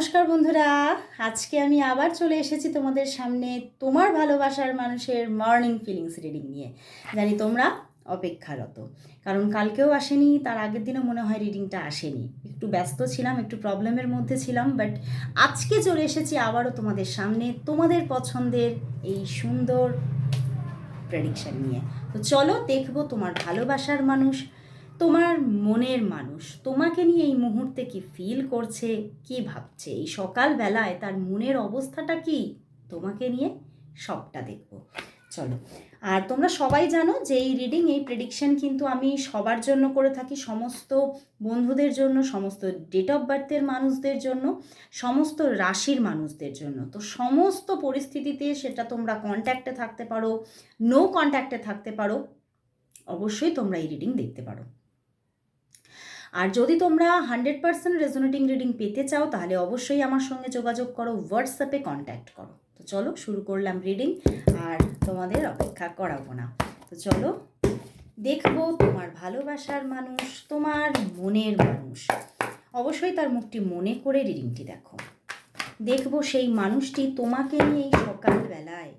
নমস্কার বন্ধুরা, আজকে আমি আবার চলে এসেছি তোমাদের সামনে তোমার ভালোবাসার মানুষের মর্নিং ফিলিংস রিডিং নিয়ে। জানি তোমরা অপেক্ষারত, কারণ কালকেও আসেনি, তার আগের দিনও মনে হয় রিডিংটা আসেনি। একটু ব্যস্ত ছিলাম, একটু প্রবলেমের মধ্যে ছিলাম, বাট আজকে চলে এসেছি আবারও তোমাদের সামনে তোমাদের পছন্দের এই সুন্দর প্রেডিকশন নিয়ে। তো চলো দেখবো তোমার ভালোবাসার মানুষ, তোমার মনের মানুষ তোমাকে নিয়ে এই মুহূর্তে কি ফিল করছে, কি ভাবছে, এই সকালবেলায় তার মনের অবস্থাটা কি তোমাকে নিয়ে, সবটা দেখবো। চলো। আর তোমরা সবাই জানো যে এই রিডিং, এই প্রেডিকশন কিন্তু আমি সবার জন্য করে থাকি, সমস্ত বন্ধুদের জন্য, সমস্ত ডেট অফ বার্থের মানুষদের জন্য, সমস্ত রাশির মানুষদের জন্য। তো সমস্ত পরিস্থিতিতে সেটা তোমরা কন্ট্যাক্টে থাকতে পারো, নো কন্ট্যাক্টে থাকতে পারো, অবশ্যই তোমরা এই রিডিং দেখতে পারো। আর যদি তোমরা 100% রেজোনেটিং রিডিং পেতে চাও তাহলে অবশ্যই আমার সঙ্গে যোগাযোগ করো, হোয়াটসঅ্যাপে কন্ট্যাক্ট করো। তো চলো শুরু করলাম রিডিং, আর তোমাদের অপেক্ষা করাবো না। তো চলো দেখবো তোমার ভালোবাসার মানুষ, তোমার মনের মানুষ। অবশ্যই তার মুখটি মনে করে রিডিংটি দেখো। দেখবো সেই মানুষটি তোমাকে নিয়ে এই সকালবেলায়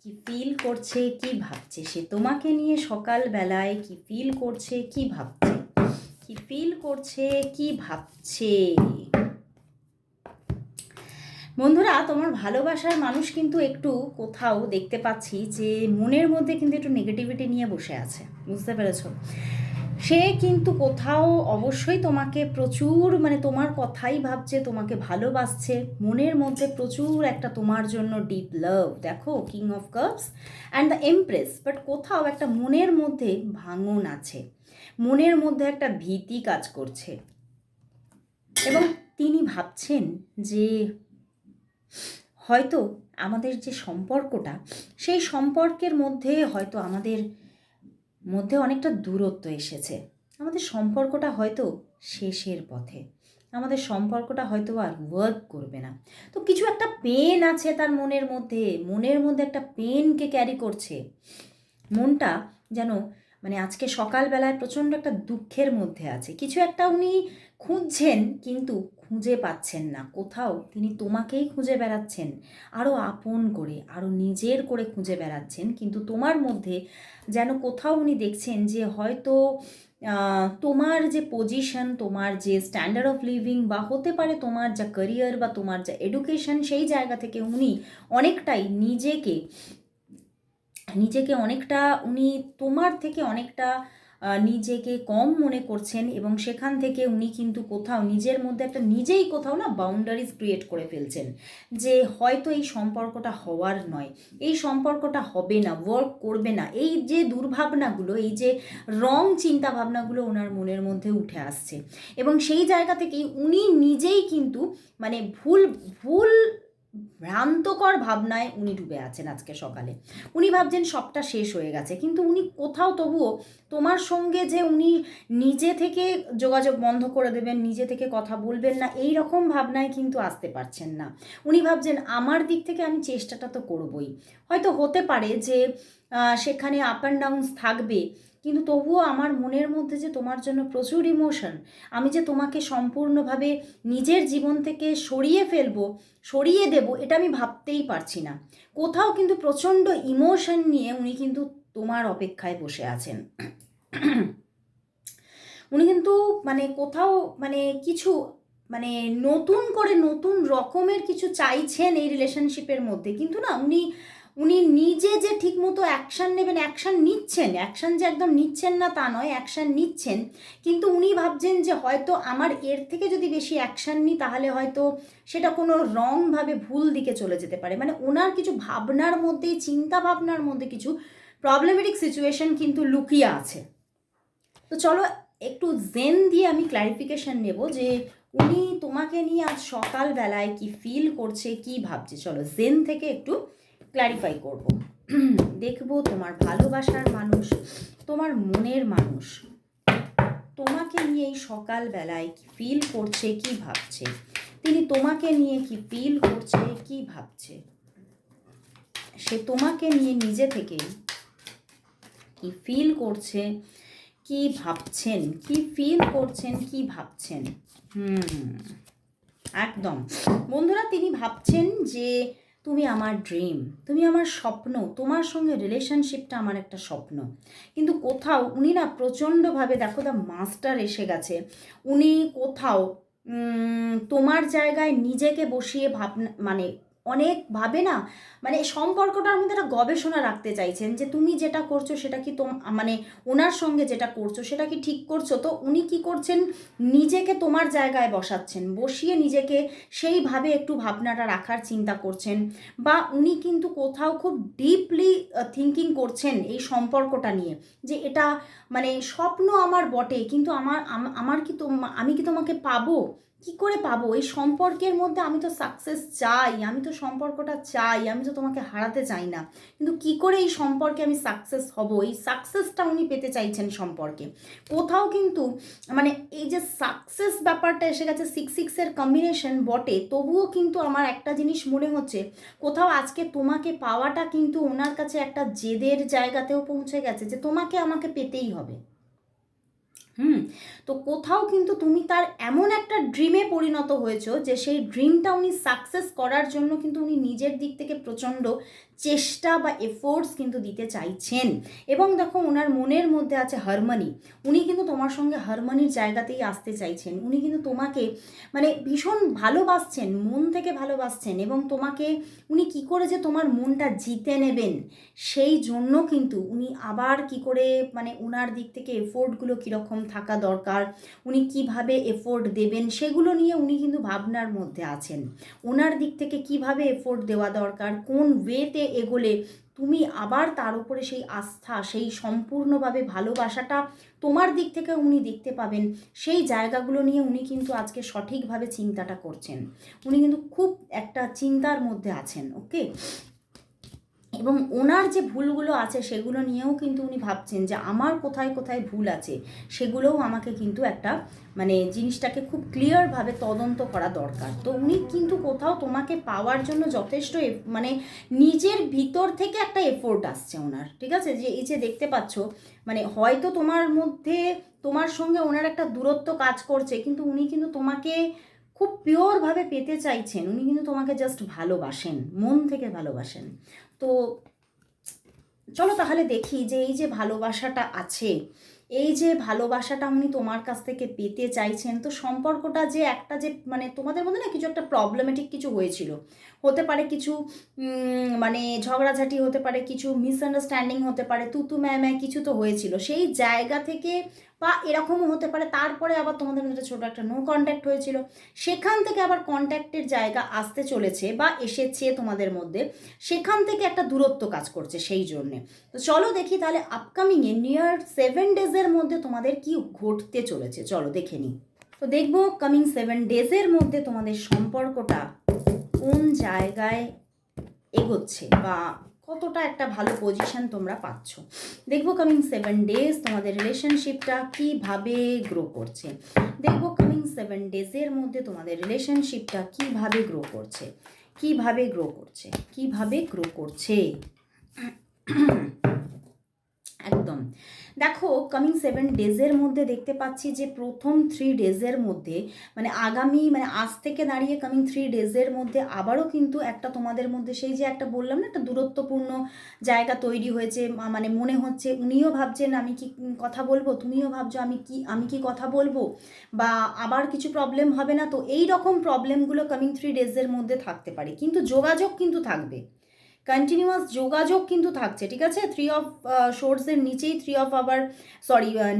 কি ফিল করছে, কি ভাবছে। সে তোমাকে নিয়ে সকালবেলায় কি ফিল করছে, কি ভাবছে, কি ফিল করছে, কি ভাবছে। বন্ধুরা, তোমার ভালোবাসার মানুষ কিন্তু একটু কোথাও দেখতে পাচ্ছি যে মনের মধ্যে কিন্তু একটু নেগেটিভিটি নিয়ে বসে আছে, বুঝতে পেরেছ? সে কিন্তু কোথাও অবশ্যই তোমাকে প্রচুর, তোমার কথাই ভাবছে, তোমাকে ভালোবাসছে, মনের মধ্যে প্রচুর একটা তোমার জন্য ডিপ লাভ। দেখো, king of cups and the empress. But কোথাও একটা মনের মধ্যে ভাঙন আছে, মনের মধ্যে একটা ভীতি কাজ করছে, এবং তিনি ভাবছেন যে হয়তো আমাদের যে সম্পর্কটা, সেই সম্পর্কের মধ্যে হয়তো আমাদের মধ্যে অনেকটা দূরত্ব এসেছে, আমাদের সম্পর্কটা হয়তো শেষের পথে, আমাদের সম্পর্কটা হয়তো আর ওয়ার্ক করবে না। তো কিছু একটা পেন আছে তার মনের মধ্যে, মনের মধ্যে একটা পেনকে ক্যারি করছে। মনটা যেন আজকে সকালবেলায় প্রচণ্ড একটা দুঃখের মধ্যে আছে। কিছু একটা উনি খুঁজছেন কিন্তু খুঁজে পাচ্ছেন না। কোথাও তিনি তোমাকেই খুঁজে বেড়াচ্ছেন, আরও আপন করে, আরও নিজের করে খুঁজে বেড়াচ্ছেন, কিন্তু তোমার মধ্যে যেন কোথাও উনি দেখছেন যে হয়তো তোমার যে পজিশন, তোমার যে স্ট্যান্ডার্ড অফ লিভিং, বা হতে পারে তোমার যা ক্যারিয়ার বা তোমার যা এডুকেশন, সেই জায়গা থেকে উনি অনেকটাই নিজেকে অনেকটা উনি তোমার থেকে অনেকটা নিজেকে কম মনে করছেন, এবং সেখান থেকে উনি কিন্তু কোথাও নিজের মধ্যে একটা নিজেই কোথাও বাউন্ডারিজ ক্রিয়েট করে ফেলছেন যে হয়তো এই সম্পর্কটা হওয়ার নয়, এই সম্পর্কটা হবে না, ওয়ার্ক করবে না। এই যে দুর্ভাবনাগুলো, এই যে রং চিন্তা ভাবনাগুলো ওনার মনের মধ্যে উঠে আসছে, এবং সেই জায়গা থেকেই উনি নিজেই কিন্তু ভুল ভুল ভ্রান্তকর ভাবনায় উনি ডুবে আছেন। আজকে সকালে উনি ভাবছেন সবটা শেষ হয়ে গেছে, কিন্তু উনি কোথাও তবুও তোমার সঙ্গে যে উনি নিজে থেকে যোগাযোগ বন্ধ করে দেবেন, নিজে থেকে কথা বলবেন না, এই রকম ভাবনায় কিন্তু আসতে পারছেন না। উনি ভাবছেন আমার দিক থেকে আমি চেষ্টাটা তো করবই, হয়তো হতে পারে যে সেখানে আপ অ্যান্ড ডাউনস থাকবে, কিন্তু তবুও আমার মনের মধ্যে যে তোমার জন্য প্রচুর ইমোশন, আমি যে তোমাকে সম্পূর্ণভাবে নিজের জীবন থেকে সরিয়ে দেব, এটা আমি ভাবতেই পারছি না। কোথাও কিন্তু প্রচণ্ড ইমোশন নিয়ে উনি কিন্তু তোমার অপেক্ষায় বসে আছেন। উনি কিন্তু কোথাও কিছু নতুন করে, নতুন রকমের কিছু চাইছেন এই রিলেশনশিপের মধ্যে, কিন্তু উনি নিজে যে ঠিকমতো অ্যাকশান নেবেন, অ্যাকশান নিচ্ছেন, অ্যাকশান যে একদম নিচ্ছেন না তা নয়, অ্যাকশান নিচ্ছেন, কিন্তু উনি ভাবছেন যে হয়তো আমার এর থেকে যদি বেশি অ্যাকশান নিই তাহলে হয়তো সেটা কোনো রংভাবে ভুল দিকে চলে যেতে পারে। ওনার কিছু ভাবনার মধ্যেই, চিন্তা ভাবনার মধ্যে কিছু প্রবলেমেটিক সিচুয়েশন কিন্তু লুকিয়ে আছে। তো চলো একটু জেন দিয়ে আমি ক্ল্যারিফিকেশন নেব যে উনি তোমাকে নিয়ে আজ সকালবেলায় কি ফিল করছে, কি ভাবছে। চলো জেন থেকে একটু ক্ল্যারিফাই করব। দেখব তোমার ভালোবাসার মানুষ, তোমার মনের মানুষ তোমাকে নিয়ে এই সকালবেলায় কি ফিল করছে, কি ভাবছে। তিনি তোমাকে নিয়ে কি ফিল করছে, কি ভাবছে। সে তোমাকে নিয়ে নিজে থেকে কি ফিল করছে, কি ভাবছেন, কি ফিল করছেন, কি ভাবছেন। একদম বন্ধুরা, তিনি ভাবছেন যে তুমি আমার ড্রিম, তুমি আমার স্বপ্ন, তোমার সঙ্গে রিলেশনশিপটা আমার একটা স্বপ্ন। কিন্তু কোথাও উনি না প্রচণ্ডভাবে, দেখো দ্য মাস্টার এসে গেছে, উনি কোথাও তোমার জায়গায় নিজেকে বসিয়ে ভাবনা মানে অনেকভাবে না, মানে সম্পর্কটার মধ্যে একটা গবেষণা রাখতে চাইছেন যে তুমি যেটা করছো সেটা কি মানে ওনার সঙ্গে যেটা করছো সেটা কি ঠিক করছো। তো উনি কি করছেন, নিজেকে তোমার জায়গায় বসাচ্ছেন, বসিয়ে নিজেকে সেইভাবে একটু ভাবনাটা রাখার চিন্তা করছেন। বা উনি কিন্তু কোথাও খুব ডিপলি থিঙ্কিং করছেন এই সম্পর্কটা নিয়ে, যে এটা মানে স্বপ্ন আমার বটে, কিন্তু আমার কি আমি কি তোমাকে পাবো, কি করে পাবো, এই সম্পর্কের মধ্যে আমি তো সাকসেস চাই, আমি তো সম্পর্কটা চাই, আমি তো তোমাকে হারাতে চাই না, কিন্তু কি করে এই সম্পর্কে আমি সাকসেস হব, এই সাকসেসটা উনি পেতে চাইছেন সম্পর্কে। কোথাও কিন্তু মানে এই যে সাকসেস ব্যাপারটা এসে গেছে, 6-6-এর কম্বিনেশন বটে, তবুও কিন্তু আমার একটা জিনিস মনে হচ্ছে, কোথাও আজকে তোমাকে পাওয়াটা কিন্তু ওনার কাছে একটা জেদের জায়গাতেও পৌঁছে গেছে, যে তোমাকে আমাকে পেতেই হবে। তো কোথাও কিন্তু তুমি তার এমন একটা ড্রিমে পরিণত হয়েছো যে সেই ড্রিমটা উনি সাকসেস করার জন্য কিন্তু উনি নিজের দিক থেকে প্রচণ্ড চেষ্টা বা এফোর্টস কিন্তু দিতে চাইছেন। এবং দেখো ওনার মনের মধ্যে আছে হারমোনি, উনি কিন্তু তোমার সঙ্গে হারমোনির জায়গাতেই আসতে চাইছেন। উনি কিন্তু তোমাকে মানে ভীষণ ভালোবাসছেন, মন থেকে ভালোবাসছেন, এবং তোমাকে উনি কি করে যে তোমার মনটা জিতে নেবেন সেই জন্য কিন্তু উনি আবার কি করে মানে ওনার দিক থেকে এফোর্টগুলো কীরকম থাকা দরকার, উনি কিভাবে এফোর্ট দেবেন সেগুলো নিয়ে উনি কিন্তু ভাবনার মধ্যে আছেন। ওনার দিক থেকে কিভাবে এফোর্ট দেওয়া দরকার, কোন ওয়েতে এগোলে তুমি আবার তার উপরে সেই আস্থা, সেই সম্পূর্ণভাবে ভালোবাসাটা তোমার দিক থেকে উনি দেখতে পাবেন, সেই জায়গাগুলো নিয়ে উনি কিন্তু আজকে সঠিকভাবে চিন্তাটা করছেন। উনি কিন্তু খুব একটা চিন্তার মধ্যে আছেন। ওকে, এবং ওনার যে ভুলগুলো আছে সেগুলো নিয়েও কিন্তু উনি ভাবছেন যে আমার কোথায় কোথায় ভুল আছে, সেগুলোও আমাকে কিন্তু একটা মানে জিনিসটাকে খুব ক্লিয়ারভাবে তদন্ত করা দরকার। তো উনি কিন্তু কোথাও তোমাকে পাওয়ার জন্য যথেষ্ট মানে নিজের ভিতর থেকে একটা এফোর্ট আসছে ওনার, ঠিক আছে, যে এই যে দেখতে পাচ্ছ মানে হয়তো তোমার মধ্যে তোমার সঙ্গে ওনার একটা দূরত্ব কাজ করছে, কিন্তু উনি কিন্তু তোমাকে খুব পিওরভাবে পেতে চাইছেন। উনি কিন্তু তোমাকে জাস্ট ভালোবাসেন, মন থেকে ভালোবাসেন। তো চলো তাহলে দেখি যে এই যে ভালোবাসাটা আছে, এই যে ভালোবাসাটা উনি তোমার কাছ থেকে পেতে চাইছেন, তো সম্পর্কটা যে একটা যে মানে তোমাদের মধ্যে না কিছু একটা প্রবলেমেটিক কিছু হয়েছিল, হতে পারে কিছু মানে ঝগড়াঝাটি হতে পারে, কিছু মিসআন্ডারস্ট্যান্ডিং হতে পারে, তুতু ম্যায় কিছু তো হয়েছিল সেই জায়গা থেকে, বা এরকমও হতে পারে তারপরে আবার তোমাদের মধ্যে ছোটো একটা নো কন্ট্যাক্ট হয়েছিল, সেখান থেকে আবার কন্ট্যাক্টের জায়গা আসতে চলেছে বা এসেছে তোমাদের মধ্যে, সেখান থেকে একটা দূরত্ব কাজ করছে সেই জন্যে। তো চলো দেখি তাহলে আপকামিংয়ে নিয়ার 7 ডেজের মধ্যে তোমাদের কি ঘটতে চলেছে, চলো দেখে নিই। তো দেখবো কামিং 7 ডেজের মধ্যে তোমাদের সম্পর্কটা কোন জায়গায় এগোচ্ছে বা কতটা একটা ভালো পজিশন তোমরা পাচ্ছ। দেখবো কামিং 7 ডেজ তোমাদের রিলেশনশিপটা কিভাবে গ্রো করছে। দেখবো কামিং 7 ডেজের মধ্যে তোমাদের রিলেশনশিপটা কিভাবে গ্রো করছে, কিভাবে গ্রো করছে, কিভাবে গ্রো করছে। একদম দেখো কামিং 7 ডেজের মধ্যে দেখতে পাচ্ছি যে প্রথম 3 ডেজের মধ্যে মানে আগামী মানে আজ থেকে দাঁড়িয়ে কামিং 3 ডেজের মধ্যে আবারও কিন্তু একটা তোমাদের মধ্যে সেই যে একটা বললাম না একটা দূরত্বপূর্ণ জায়গা তৈরি হয়েছে, মানে মনে হচ্ছে উনিও ভাবছেন আমি কি কথা বলবো, তুমিও ভাবছো আমি কি কথা বলবো, বা আবার কিছু প্রবলেম হবে না। তো এই রকম প্রবলেমগুলো কামিং 3 ডেজের মধ্যে থাকতে পারে, কিন্তু যোগাযোগ কিন্তু থাকবে, কন্টিনিউয়াস যোগাযোগ কিন্তু থাকছে, ঠিক আছে। 3 অফ শোর্সের নিচেই 3 অফ আবার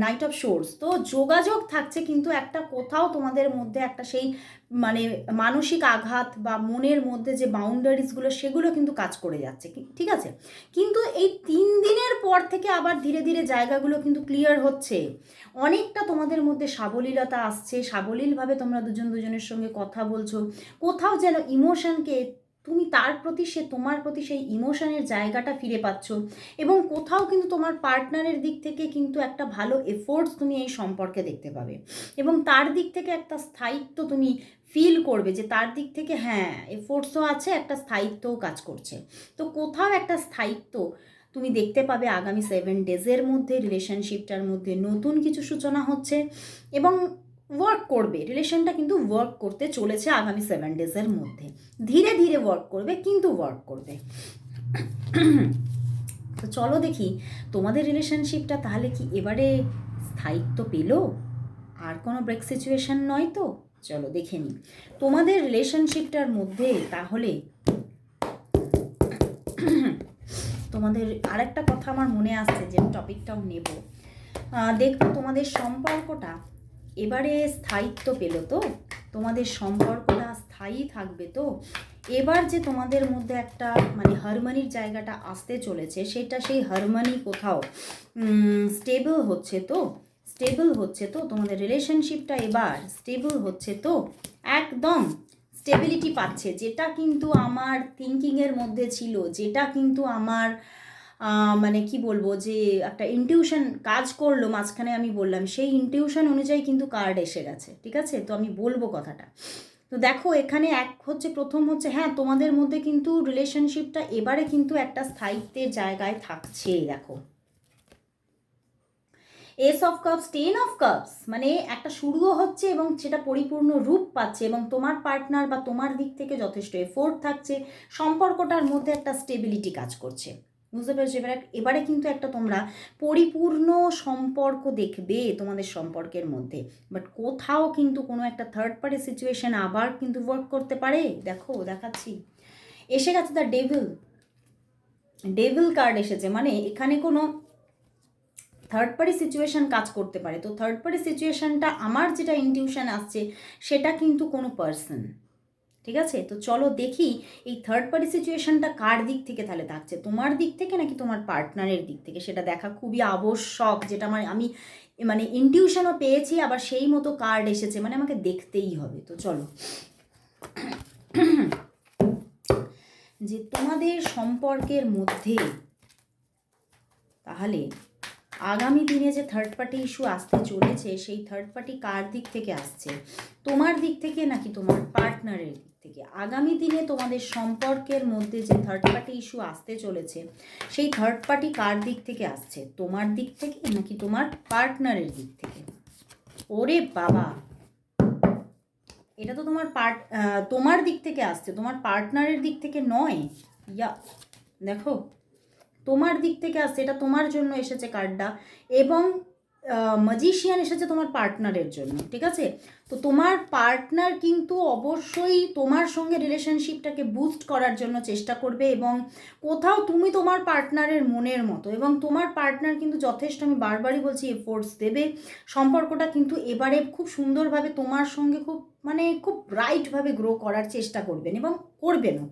নাইট অফ শোর্স, তো যোগাযোগ থাকছে, কিন্তু একটা কোথাও তোমাদের মধ্যে একটা সেই মানে মানসিক আঘাত বা মনের মধ্যে যে বাউন্ডারিজগুলো সেগুলো কিন্তু কাজ করে যাচ্ছে, ঠিক আছে। কিন্তু এই 3 দিনের পর থেকে আবার ধীরে ধীরে জায়গাগুলো কিন্তু ক্লিয়ার হচ্ছে, অনেকটা তোমাদের মধ্যে সাবলীলতা আসছে, সাবলীলভাবে তোমরা দুজনের সঙ্গে কথা বলছো, কোথাও যেন ইমোশনকে তুমি তার প্রতি, সে তোমার প্রতি সেই ইমোশনের জায়গাটা ফিরে পাচ্ছ, এবং কোথাও কিন্তু তোমার পার্টনারের দিক থেকে কিন্তু একটা ভালো এফোর্টস তুমি এই সম্পর্কে দেখতে পাবে, এবং তার দিক থেকে একটা স্থায়িত্ব তুমি ফিল করবে যে তার দিক থেকে হ্যাঁ এফোর্টসও আছে, একটা স্থায়িত্বও কাজ করছে। তো কোথাও একটা স্থায়িত্ব তুমি দেখতে পাবে আগামী 7 ডেজের মধ্যে, রিলেশনশিপটার মধ্যে নতুন কিছু সূচনা হচ্ছে। এবং ওয়ার্ক করবে, রিলেশনটা কিন্তু ওয়ার্ক করতে চলেছে আগামী 7 ডেজের মধ্যে। ধীরে ধীরে ওয়ার্ক করবে, কিন্তু ওয়ার্ক করবে। তো চলো দেখি তোমাদের রিলেশনশিপটা তাহলে কি এবারে স্থায়িত্ব পেল, আর কোনো ব্রেক সিচুয়েশন নয় তো? চলো দেখে নিই তোমাদের রিলেশনশিপটার মধ্যে তাহলে। তোমাদের আরেকটা কথা আমার মনে আসছে, যে টপিকটাও নেব, দেখবো তোমাদের সম্পর্কটা এবারে স্থায়িত্ব পেল তো, তোমাদের সম্পর্কটা স্থায়ী থাকবে তো, এবার যে তোমাদের মধ্যে একটা মানে হারমোনির জায়গাটা আসতে চলেছে, সেটা সেই হারমোনি কোথাও স্টেবল হচ্ছে তো, স্টেবল হচ্ছে তো তোমাদের রিলেশনশিপটা এবার স্টেবল হচ্ছে তো, একদম স্টেবিলিটি পাচ্ছে, যেটা কিন্তু আমার থিঙ্কিংয়ের মধ্যে ছিল, যেটা কিন্তু আমার মানে কি বলবো, যে একটা ইনটিউশন কাজ করলো মাঝখানে, আমি বললাম সেই ইনটিউশন অনুযায়ী কিন্তু কার্ড এসে গেছে, ঠিক আছে? তো আমি বলবো কথাটা। তো দেখো এখানে এক হচ্ছে, প্রথম হচ্ছে, হ্যাঁ তোমাদের মধ্যে কিন্তু রিলেশনশিপটা এবারে কিন্তু একটা স্থায়িত্বের জায়গায় থাকছে। দেখো S of cups, 10 of cups, মানে একটা শুরুও হচ্ছে এবং সেটা পরিপূর্ণ রূপ পাচ্ছে, এবং তোমার পার্টনার বা তোমার দিক থেকে যথেষ্ট এফোর্ট থাকছে, সম্পর্কটার মধ্যে একটা স্টেবিলিটি কাজ করছে। বুঝতে পেরেছো? এবারে কিন্তু একটা তোমরা পরিপূর্ণ সম্পর্ক দেখবে তোমাদের সম্পর্কের মধ্যে। বাট কোথাও কিন্তু কোনো একটা থার্ড পার্টি সিচুয়েশন আবার কিন্তু ওয়ার্ক করতে পারে। দেখো দেখাচ্ছি, এসে গেছে দ্য ডেভিল, ডেভিল কার্ড এসেছে, মানে এখানে কোনো থার্ড পার্টি সিচুয়েশান কাজ করতে পারে। তো থার্ড পার্টি সিচুয়েশানটা আমার যেটা ইনটিউশন আসছে সেটা কিন্তু কোনো পার্সন, ঠিক আছে? তো চলো দেখি এই থার্ড পার্টি সিচুয়েশানটা কার দিক থেকে তাহলে থাকছে, তোমার দিক থেকে নাকি তোমার পার্টনারের দিক থেকে, সেটা দেখা খুবই আবশ্যক, যেটা আমি মানে ইনটিউশনও পেয়েছি, আবার সেই মতো কার্ড এসেছে, মানে আমাকে দেখতেই হবে। তো চলো যে তোমাদের সম্পর্কের মধ্যে তাহলে আগামী দিনে যে থার্ড পার্টি ইস্যু আসতে চলেছে, সেই থার্ড পার্টি কার দিক থেকে আসছে, তোমার দিক থেকে নাকি তোমার পার্টনারের দিক থেকে? আগামী দিনে তোমাদের সম্পর্কের মধ্যে যে থার্ড পার্টি ইস্যু আসতে চলেছে, সেই থার্ড পার্টি কার দিক থেকে আসছে, তোমার দিক থেকে নাকি তোমার পার্টনারের দিক থেকে? ওরে বাবা, এটা তো তোমার দিক থেকে আসছে, তোমার পার্টনারের দিক থেকে নয়। ইয়া দেখো তোমার দিক থেকে আসছে, এটা তোমার জন্য এসেছে কার্ডটা, এবং ম্যাজিশিয়ান এসেছে তোমার পার্টনারের জন্য, ঠিক আছে? তো তোমার পার্টনার কিন্তু অবশ্যই তোমার সঙ্গে রিলেশনশিপটাকে বুস্ট করার জন্য চেষ্টা করবে, এবং কোথাও তুমি তোমার পার্টনারের মনের মতো, এবং তোমার পার্টনার কিন্তু যথেষ্ট, আমি বারবারই বলছি, এফোর্টস দেবে। সম্পর্কটা কিন্তু এবারে খুব সুন্দরভাবে তোমার সঙ্গে খুব ব্রাইটভাবে গ্রো করার চেষ্টা করবেন, এবং করবেনও।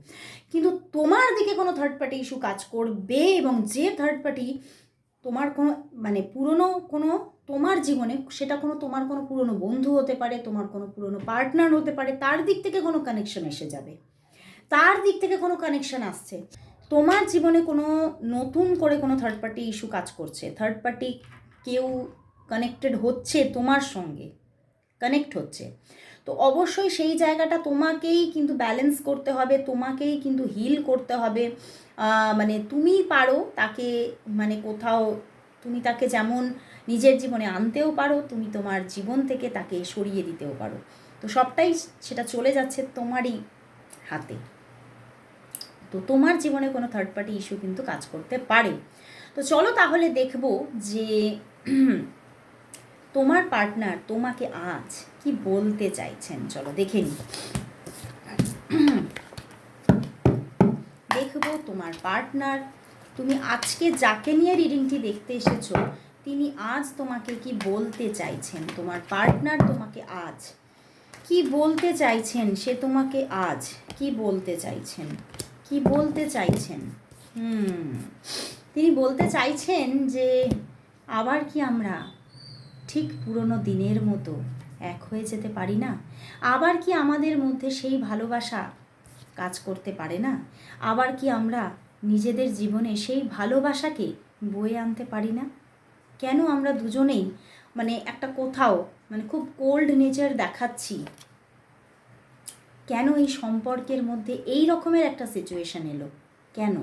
কিন্তু তোমার দিকে কোনো থার্ড পার্টি ইস্যু কাজ করবে, এবং যে থার্ড পার্টি তোমার কোনো পুরনো কোনো তোমার জীবনে, সেটা তোমার কোনো পুরনো বন্ধু হতে পারে, তোমার কোনো পুরনো পার্টনার হতে পারে, তার দিক থেকে কোনো কানেকশন এসে যাবে, তার দিক থেকে কোনো কানেকশন আসছে। তোমার জীবনে কোনো নতুন করে কোনো থার্ড পার্টি ইস্যু কাজ করছে, থার্ড পার্টি কেউ কানেক্টেড হচ্ছে তোমার সঙ্গে, কানেক্ট হচ্ছে। তো অবশ্যই সেই জায়গাটা তোমাকেই কিন্তু ব্যালেন্স করতে হবে, তোমাকেই কিন্তু হিল করতে হবে। তুমি পারো তাকে, কোথাও তুমি তাকে যেমন নিজের জীবনে আনতেও পারো, তুমি তোমার জীবন থেকে তাকে সরিয়ে দিতেও পারো। তো সবটাই সেটা চলে যাচ্ছে তোমারই হাতে। তো তোমার জীবনে কোনো থার্ড পার্টি ইস্যু কিন্তু কাজ করতে পারে। তো চলো তাহলে দেখবো যে তোমার পার্টনার তোমাকে আজ কি বলতে চাইছেন। চলো দেখে নিই, দেখবো তোমার পার্টনার, তুমি আজকে যাকে নিয়ে রিডিংটি দেখতে এসেছো, তিনি আজ তোমাকে কি বলতে চাইছেন। তোমার পার্টনার তোমাকে আজ কি বলতে চাইছেন, সে তোমাকে আজ কি বলতে চাইছেন, কি বলতে চাইছেন? তিনি বলতে চাইছেন যে আবার কি আমরা ঠিক পুরনো দিনের মতো এক হয়ে যেতে পারি না? আবার কি আমাদের মধ্যে সেই ভালোবাসা কাজ করতে পারে না? আবার কি আমরা নিজেদের জীবনে সেই ভালোবাসাকে বয়ে আনতে পারি না? কেন আমরা দুজনেই একটা কোথাও খুব কোল্ড নেচার দেখাচ্ছি? কেন এই সম্পর্কের মধ্যে এই রকমের একটা সিচুয়েশান এলো? কেন?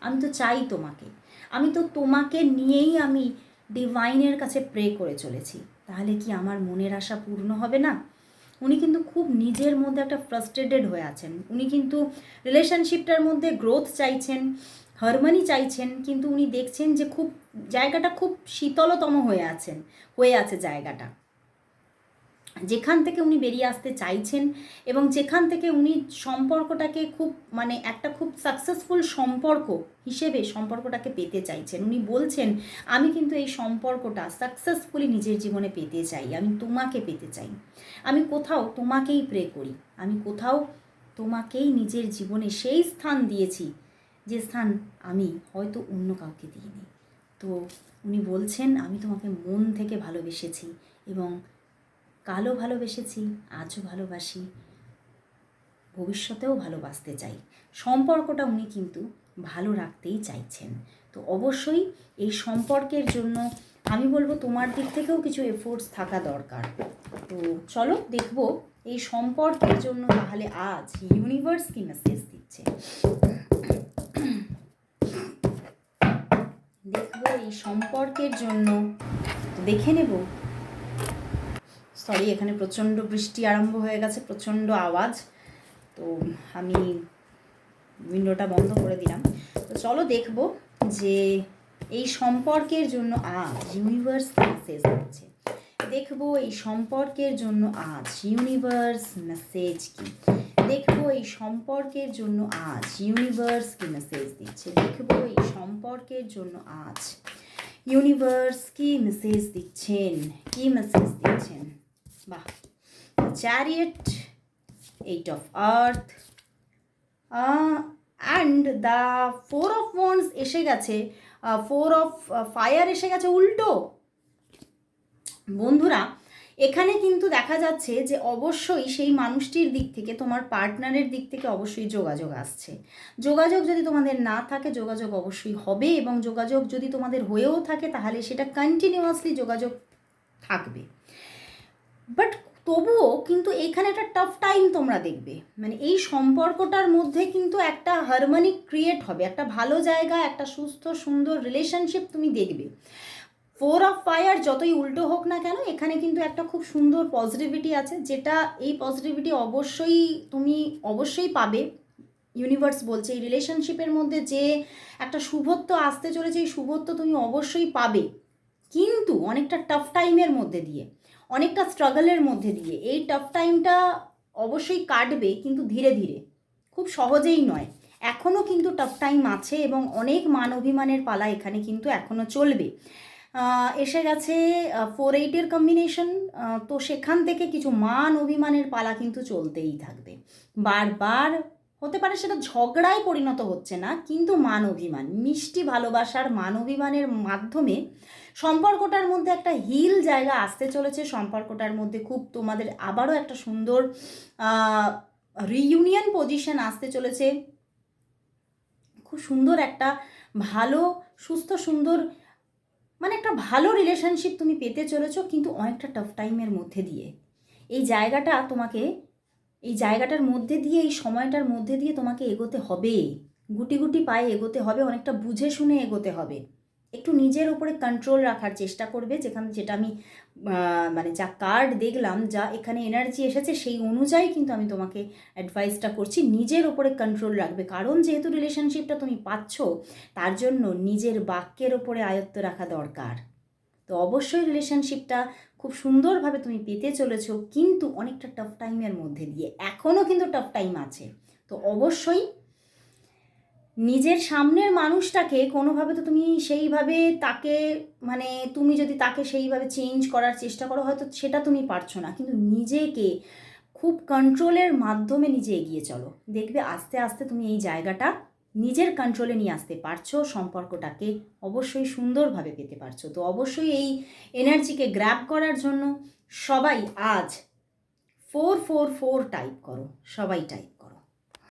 আমি তো চাই তোমাকে, আমি তো তোমাকে নিয়েই আমি ডিভাইনের কাছে প্রে করে চলেছি। তাহলে কি আমার মনের আশা পূর্ণ হবে না? উনি কিন্তু খুব নিজের মধ্যে একটা ফ্রাস্ট্রেটেড হয়ে আছেন। উনি কিন্তু রিলেশনশিপটার মধ্যে গ্রোথ চাইছেন, হারমোনি চাইছেন, কিন্তু উনি দেখছেন যে খুব জায়গাটা খুব শীতলতম হয়ে আছে জায়গাটা, যেখান থেকে উনি বেরিয়ে আসতে চাইছেন এবং যেখান থেকে উনি সম্পর্কটাকে খুব মানে একটা খুব সাকসেসফুল সম্পর্ক হিসেবে সম্পর্কটাকে পেতে চাইছেন। উনি বলছেন, আমি কিন্তু এই সম্পর্কটা সাকসেসফুলি নিজের জীবনে পেতে চাই, আমি তোমাকে পেতে চাই, আমি কোথাও তোমাকেই প্রে করি, আমি কোথাও তোমাকেই নিজের জীবনে সেই স্থান দিয়েছি যে স্থান আমি হয়তো অন্য কাউকে দিইনি। তো উনি বলছেন, আমি তোমাকে মন থেকে ভালোবেসেছি এবং কালও ভালোবেসেছি, আজও ভালোবাসি, ভবিষ্যতেও ভালোবাসতে চাই। সম্পর্কটা উনি কিন্তু ভালো রাখতেই চাইছেন। তো অবশ্যই এই সম্পর্কের জন্য আমি বলবো তোমার দিক থেকেও কিছু এফোর্টস থাকা দরকার। তো চলো দেখব এই সম্পর্কের জন্য তাহলে আজ ইউনিভার্স কি মেসেজ দিচ্ছে। দেখবো এই সম্পর্কের জন্য, দেখে নেব। সরি, এখানে প্রচণ্ড বৃষ্টি আরম্ভ হয়ে গেছে, প্রচণ্ড আওয়াজ, তো আমি উইন্ডোটা বন্ধ করে দিলাম। তো চলো দেখব যে এই সম্পর্কের জন্য আজ ইউনিভার্স মেসেজ দিচ্ছে। দেখবো এই সম্পর্কের জন্য আজ ইউনিভার্স মেসেজ কি, দেখবো এই সম্পর্কের জন্য আজ ইউনিভার্স কি মেসেজ দিচ্ছে, দেখবো এই সম্পর্কের জন্য আজ ইউনিভার্স কি মেসেজ দিচ্ছেন, কি মেসেজ দিচ্ছেন। বাহ, chariot, 8 of Earth, and the 4 of Wands এসে গেছে, 4 of Fire এসে গেছে উল্টো। বন্ধুরা, এখানে কিন্তু দেখা যাচ্ছে যে অবশ্যই সেই মানুষটির দিক থেকে, তোমার পার্টনারের দিক থেকে অবশ্যই যোগাযোগ আসছে। যোগাযোগ যদি তোমাদের না থাকে, যোগাযোগ অবশ্যই হবে, এবং যোগাযোগ যদি তোমাদের হয়েও থাকে তাহলে সেটা কন্টিনিউয়াসলি যোগাযোগ থাকবে। বাট তবুও কিন্তু এখানে একটা টাফ টাইম তোমরা দেখবে, মানে এই সম্পর্কটার মধ্যে কিন্তু একটা হারমোনি ক্রিয়েট হবে, একটা ভালো জায়গা, একটা সুস্থ সুন্দর রিলেশনশিপ তুমি দেখবে। 4 of Fire যতই উল্টো হোক না কেন, এখানে কিন্তু একটা খুব সুন্দর পজিটিভিটি আছে, যেটা এই পজিটিভিটি তুমি অবশ্যই পাবে। ইউনিভার্স বলছে এই রিলেশনশিপের মধ্যে যে একটা শুভত্ব আসতে চলেছে, এই শুভত্ব তুমি অবশ্যই পাবে, কিন্তু অনেকটা টাফ টাইমের মধ্যে দিয়ে, অনেকটা স্ট্রাগলের মধ্যে দিয়ে। এই টাফ টাইমটা অবশ্যই কাটবে, কিন্তু ধীরে ধীরে, খুব সহজেই নয়। এখনও কিন্তু টাফ টাইম আছে এবং অনেক মান অভিমানের পালা এখানে কিন্তু এখনও চলবে। এসে গেছে 4-8 কম্বিনেশন, তো সেখান থেকে কিছু মান অভিমানের পালা কিন্তু চলতেই থাকবে। বারবার হতে পারে সেটা ঝগড়ায় পরিণত হচ্ছে না, কিন্তু মান অভিমান, মিষ্টি ভালোবাসার মান অভিমানের মাধ্যমে সম্পর্কটার মধ্যে একটা হিল জায়গা আসতে চলেছে। সম্পর্কটার মধ্যে খুব তোমাদের আবারও একটা সুন্দর রিইউনিয়ন পজিশন আসতে চলেছে। খুব সুন্দর একটা ভালো সুস্থ সুন্দর মানে একটা ভালো রিলেশনশিপ তুমি পেতে চলেছো, কিন্তু অনেকটা টাফ টাইমের মধ্যে দিয়ে। এই জায়গাটার মধ্যে দিয়ে, এই সময়টার মধ্যে দিয়ে তোমাকে এগোতে হবে, গুটি গুটি পায়ে এগোতে হবে, অনেকটা বুঝে শুনে এগোতে হবে। একটু নিজের উপরে কন্ট্রোল রাখার চেষ্টা করবে, যেটা আমি মানে যা কার্ড দেখলাম, যা এখানে এনার্জি এসেছে, সেই অনুযায়ী কিন্তু আমি তোমাকে অ্যাডভাইসটা করছি। নিজের ওপরে কন্ট্রোল রাখবে, কারণ যেহেতু রিলেশনশিপটা তুমি পাচ্ছ, তার জন্য নিজের বাক্যের ওপরে আয়ত্ত রাখা দরকার। তো অবশ্যই রিলেশনশিপটা খুব সুন্দরভাবে তুমি পেতে চলেছো, কিন্তু অনেকটা টাফ টাইমের মধ্যে দিয়ে, এখনও কিন্তু টাফ টাইম আছে। তো অবশ্যই নিজের সামনের মানুষটাকে কোনোভাবে তো তুমি সেইভাবে তাকে, মানে তুমি যদি তাকে সেইভাবে চেঞ্জ করার চেষ্টা করো, হয়তো সেটা তুমি পারছো না, কিন্তু নিজেকে খুব কন্ট্রোলের মাধ্যমে নিজে এগিয়ে চলো, দেখবে আস্তে আস্তে তুমি এই জায়গাটা নিজের কন্ট্রোলে নিয়ে আসতে পারছো, সম্পর্কটাকে অবশ্যই সুন্দরভাবে পেতে পারছো। তো অবশ্যই এই এনার্জিকে গ্র্যাব করার জন্য সবাই আজ 444 টাইপ করো, সবাই টাইপ